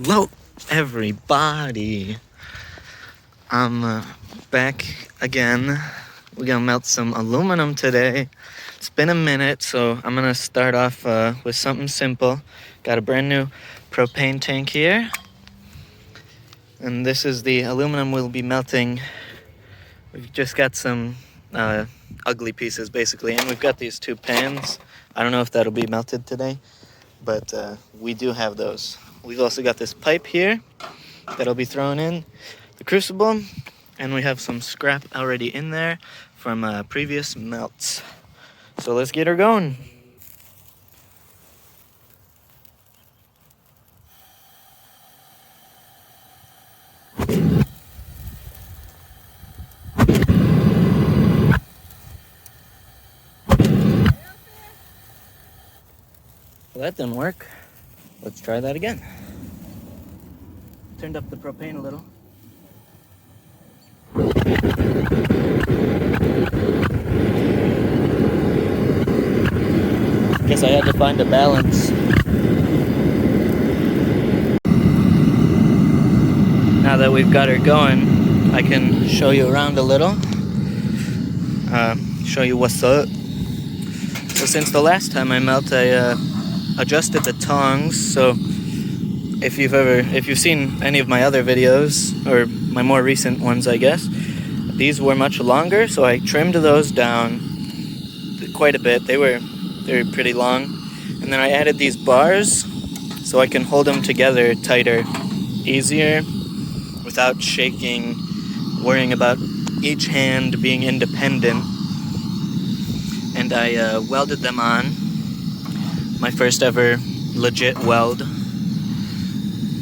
Hello, everybody. I'm back again. We're gonna melt some aluminum today. It's been a minute, so I'm gonna start off with something simple. Got a brand new propane tank here. And this is the aluminum we'll be melting. We've just got some ugly pieces, basically. And we've got these two pans. I don't know if that'll be melted today, but we do have those. We've also got this pipe here that'll be thrown in the crucible, and we have some scrap already in there from previous melts. So let's get her going. Well, that didn't work. Let's try that again. Turned up the propane a little. Guess I had to find a balance. Now that we've got her going, I can show you around a little. Show you what's up. So since the last time I melt, I adjusted the tongs. So if you've seen any of my other videos, or my more recent ones, I guess, these were much longer, so I trimmed those down quite a bit. They were pretty long, and then I added these bars so I can hold them together tighter, easier, without shaking, worrying about each hand being independent. And I welded them on. My first ever legit weld.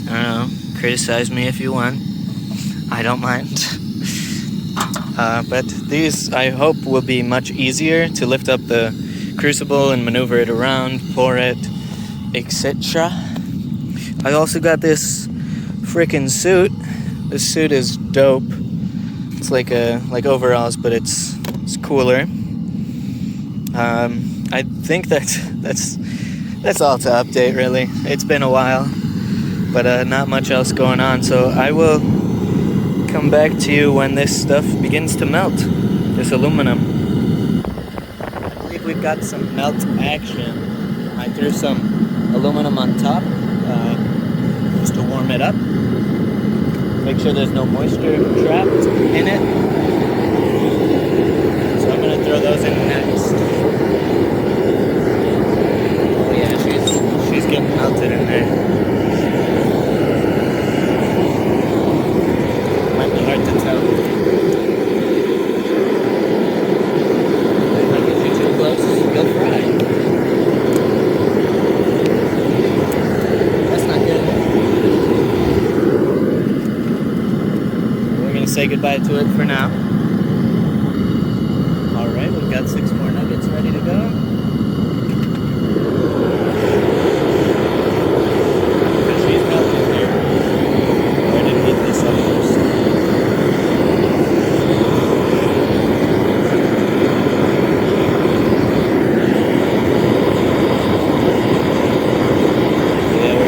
I don't know, criticize me if you want. I don't mind. But these, I hope, will be much easier to lift up the crucible and maneuver it around, pour it, etc. I also got this freaking suit. This suit is dope. It's like overalls, but it's cooler. I think that's all to update, really. It's been a while, but not much else going on. So I will come back to you when this stuff begins to melt, this aluminum. I believe we've got some melt action. I threw some aluminum on top just to warm it up. Make sure there's no moisture trapped in it. So I'm going to throw those in next. Oh yeah, she's getting melted in there. Might be hard to tell. If I get you too close, you'll fry. That's not good. We're gonna say goodbye to it for now. Alright, we've got 6 more nuggets ready to go.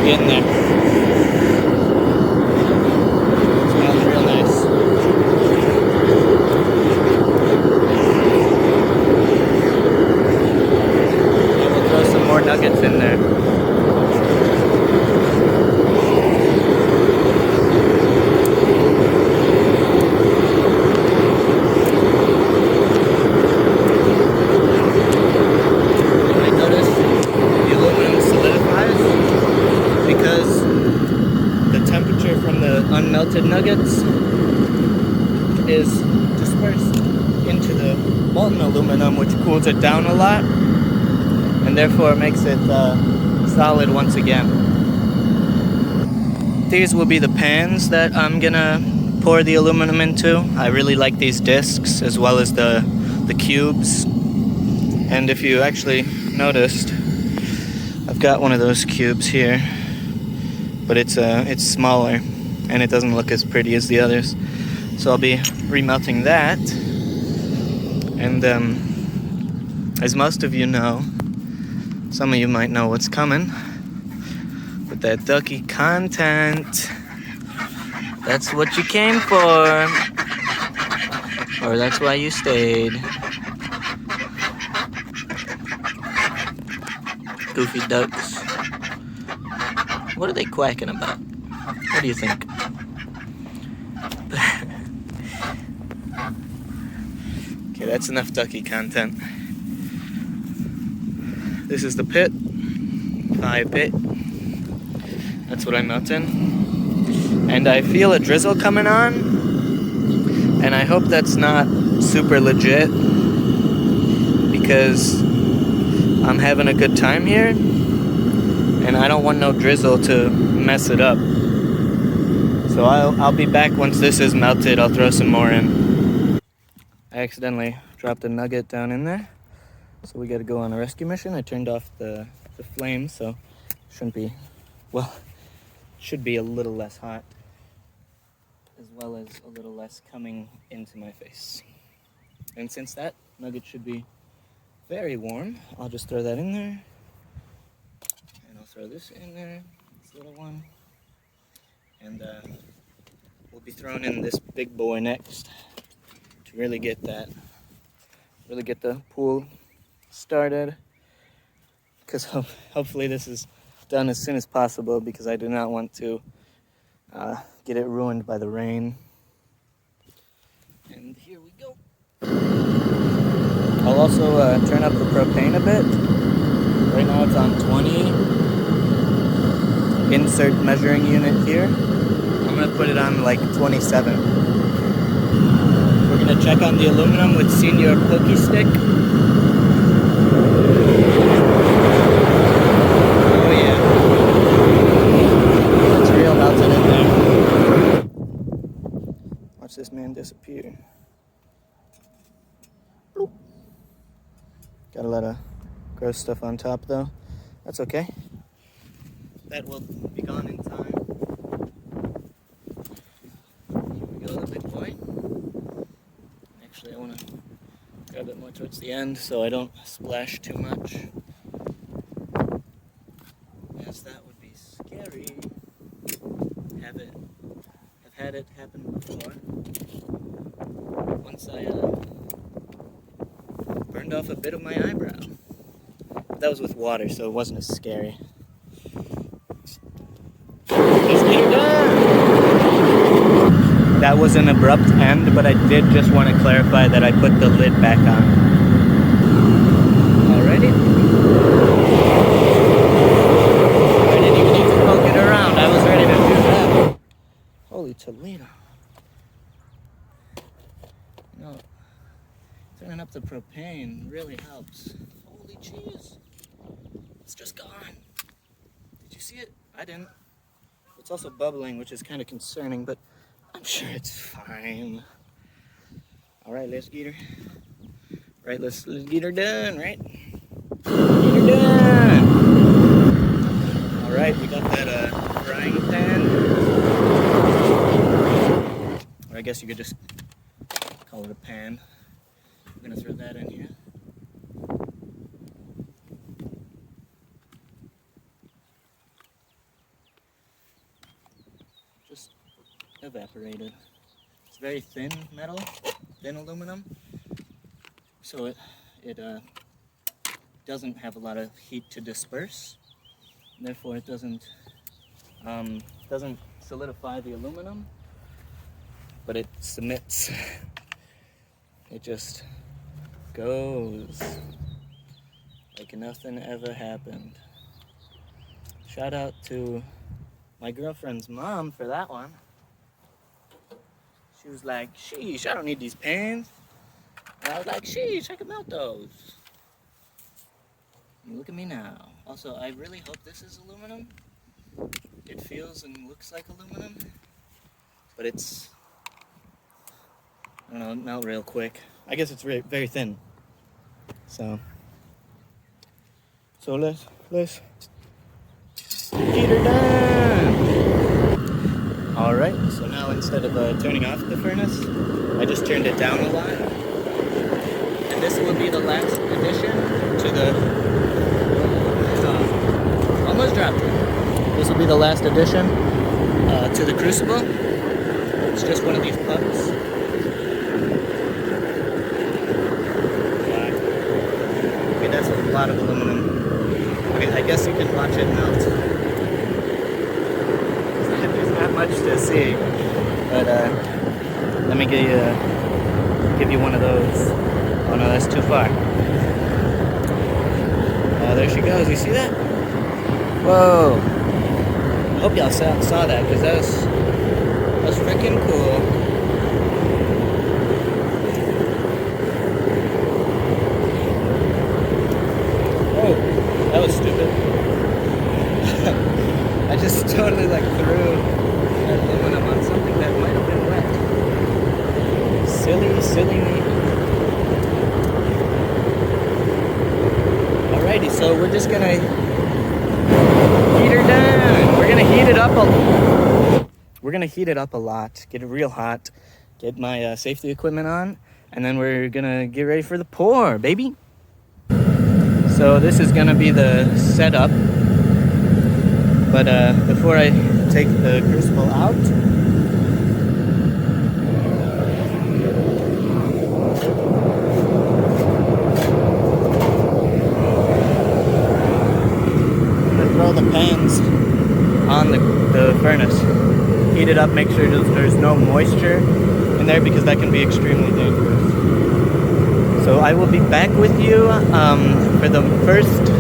Getting there. Smells real nice. And we'll throw some more nuggets in there. I noticed the aluminum solidifies because the temperature from the unmelted nuggets is dispersed into the molten aluminum, which cools it down a lot and therefore makes it solid once again. These will be the pans that I'm gonna pour the aluminum into. I really like these discs as well as the cubes. And if you actually noticed, I've got one of those cubes here, but it's smaller and it doesn't look as pretty as the others. So I'll be remelting that. And as most of you know, some of you might know what's coming, but Got that ducky content. That's what you came for. Or that's why you stayed. Goofy ducks. What are they quacking about? What do you think? Okay, that's enough ducky content. This is the pit. Pie pit. That's what I'm out in. And I feel a drizzle coming on. And I hope that's not super legit. Because I'm having a good time here. And I don't want no drizzle to mess it up. So I'll be back once this is melted. I'll throw some more in. I accidentally dropped a nugget down in there. So we gotta go on a rescue mission. I turned off the flame, so shouldn't be, well, should be a little less hot, as well as a little less coming into my face. And since that nugget should be very warm, I'll just throw that in there. And I'll throw this in there, this little one. And we'll be throwing in this big boy next to really get the pool started. Because hopefully this is done as soon as possible, because I do not want to get it ruined by the rain. And here we go. I'll also turn up the propane a bit. Right now it's on 20. Insert measuring unit here. I'm gonna put it on like 27. We're gonna check on the aluminum with Senior Pokey Stick. Watch this man disappear. Bloop. Got a lot of gross stuff on top though. That's okay. That will be gone in time. Here we go, the big boy. Actually, I want to grab it more towards the end so I don't splash too much. Yes, that would be scary. I've had it happen before. Once I burned off a bit of my eyebrow. But that was with water, so it wasn't as scary. Let's get her done! That was an abrupt end, but I did just want to clarify that I put the lid back on. Alrighty. I didn't even need to poke it around. I was ready to do that. Holy Toledo. You know, turning up the propane really helps. Holy jeez. It's just gone. Did you see it? I didn't. It's also bubbling, which is kind of concerning, but I'm sure it's fine. Alright, let's get her. Right, let's get her done, right? Get her done! Alright, we got that frying pan. Or I guess you could just call it a pan. I'm gonna throw that in here. Just evaporated. It's very thin metal, thin aluminum, so it doesn't have a lot of heat to disperse. Therefore, it doesn't solidify the aluminum, but it submits. It just goes like nothing ever happened. Shout out to my girlfriend's mom for that one. She was like, sheesh, I don't need these pans. And I was like, sheesh, I can melt those. And look at me now. Also, I really hope this is aluminum. It feels and looks like aluminum, but it's, I don't know, melt real quick. I guess it's very thin. So let's get her done. All right, so now instead of turning off the furnace, I just turned it down a lot. And this will be the last addition to the, almost dropped it. This will be the last addition to the Crucible. It's just one of these pucks. Okay, that's a lot of aluminum. Okay, I guess you can watch it melt. There's not much to see, but let me give you one of those. Oh no, that's too far. There she goes. You see that? Whoa! I hope y'all saw that, because that's freaking cool. Oh, that was stupid. I just totally like threw that aluminum on something that might have been wet. Silly me. Alrighty, so we're just gonna heat her down. We're gonna heat it up a lot, get it real hot, get my safety equipment on, and then we're gonna get ready for the pour, baby. So this is gonna be the setup, but before I take the Crucible out, throw the pans on the furnace. Heat it up, make sure there's no moisture in there because that can be extremely dangerous. So I will be back with you for the first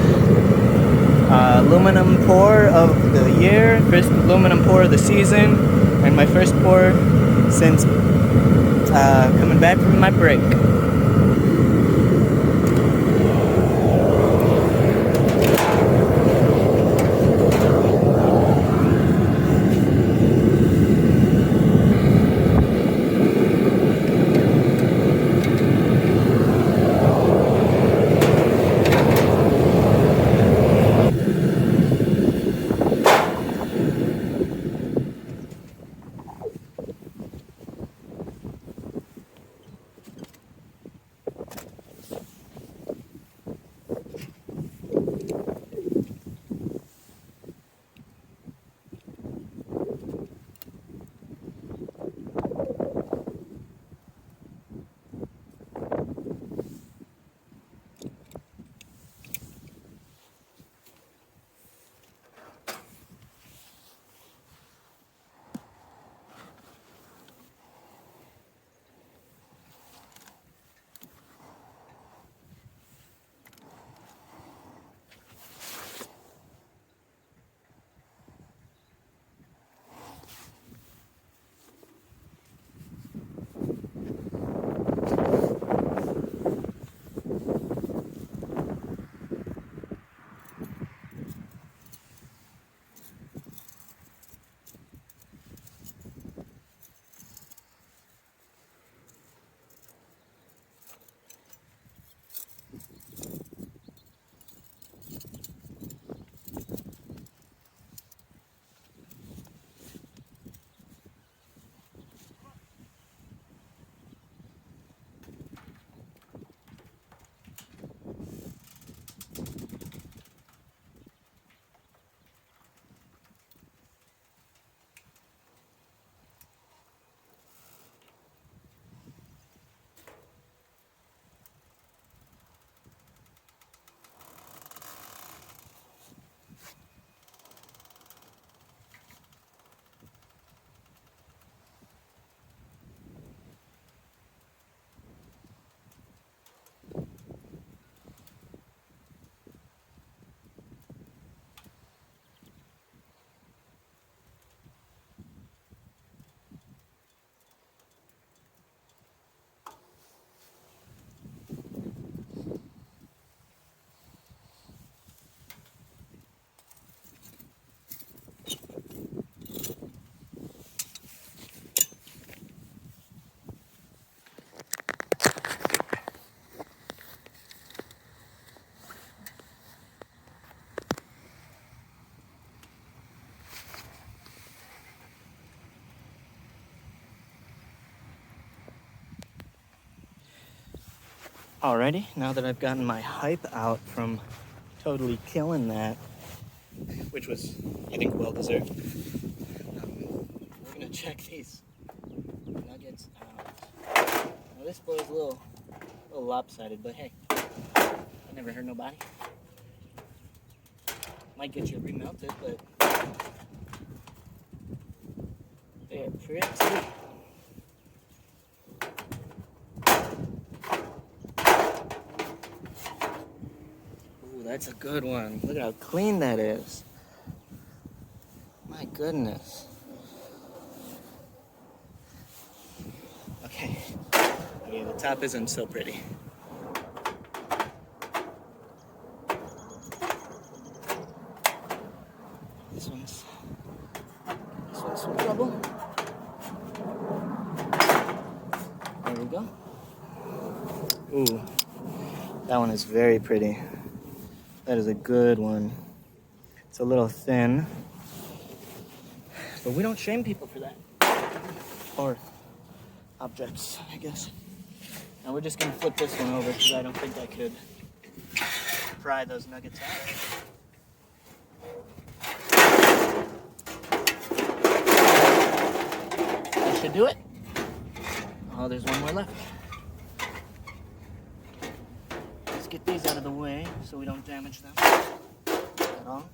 aluminum pour of the year, first aluminum pour of the season, and my first pour since coming back from my break. Alrighty, now that I've gotten my hype out from totally killing that, which was, I think, well deserved. We're gonna check these nuggets out. Now this boy is a little lopsided, but hey, I never hurt nobody. Might get you remelted, but they are pretty. Ooh, that's a good one. Look at how clean that is. My goodness. Okay, the top isn't so pretty. This one's some trouble. There we go. Ooh, that one is very pretty. That is a good one. It's a little thin, but we don't shame people for that. Or objects, I guess. Now we're just gonna flip this one over because I don't think I could pry those nuggets out. That should do it. Oh, there's one more left. Let's get these out of the way so we don't damage them at all.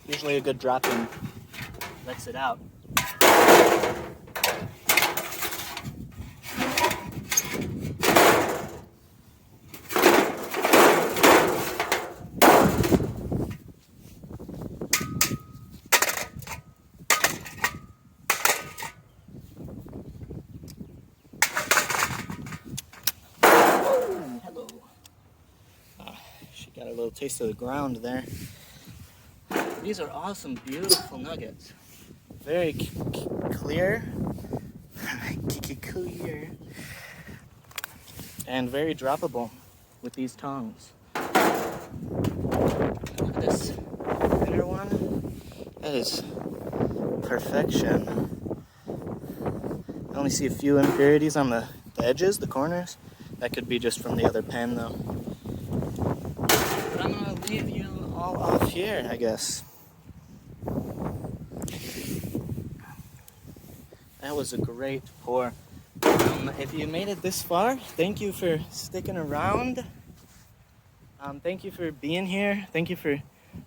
Usually a good drop-in lets it out. Hello. She got a little taste of the ground there. These are awesome, beautiful nuggets. Very clear. Clear. And very droppable with these tongs. Look at this thinner one. That is perfection. I only see a few impurities on the edges, the corners. That could be just from the other pen though. But I'm gonna leave you all off here, I guess. That was a great pour. If you made it this far, thank you for sticking around. Thank you for being here. Thank you for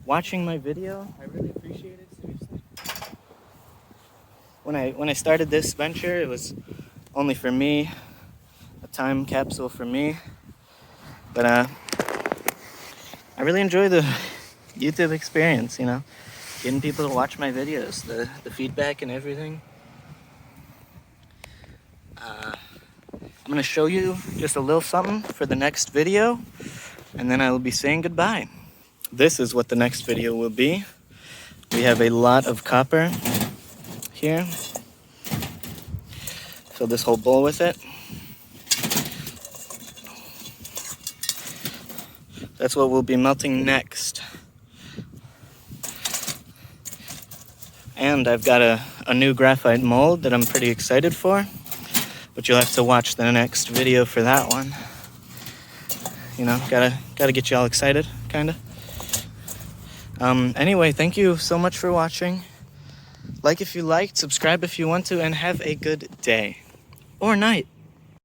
watching my video. I really appreciate it, seriously. When I started this venture, it was only for me, a time capsule for me. But I really enjoy the YouTube experience, you know, getting people to watch my videos, the feedback and everything. I'm going to show you just a little something for the next video, and then I will be saying goodbye. This is what the next video will be. We have a lot of copper here. Fill this whole bowl with it. That's what we'll be melting next. And I've got a new graphite mold that I'm pretty excited for. But you'll have to watch the next video for that one. You know, gotta get you all excited, kinda. Anyway, thank you so much for watching. Like if you liked, subscribe if you want to, and have a good day. Or night.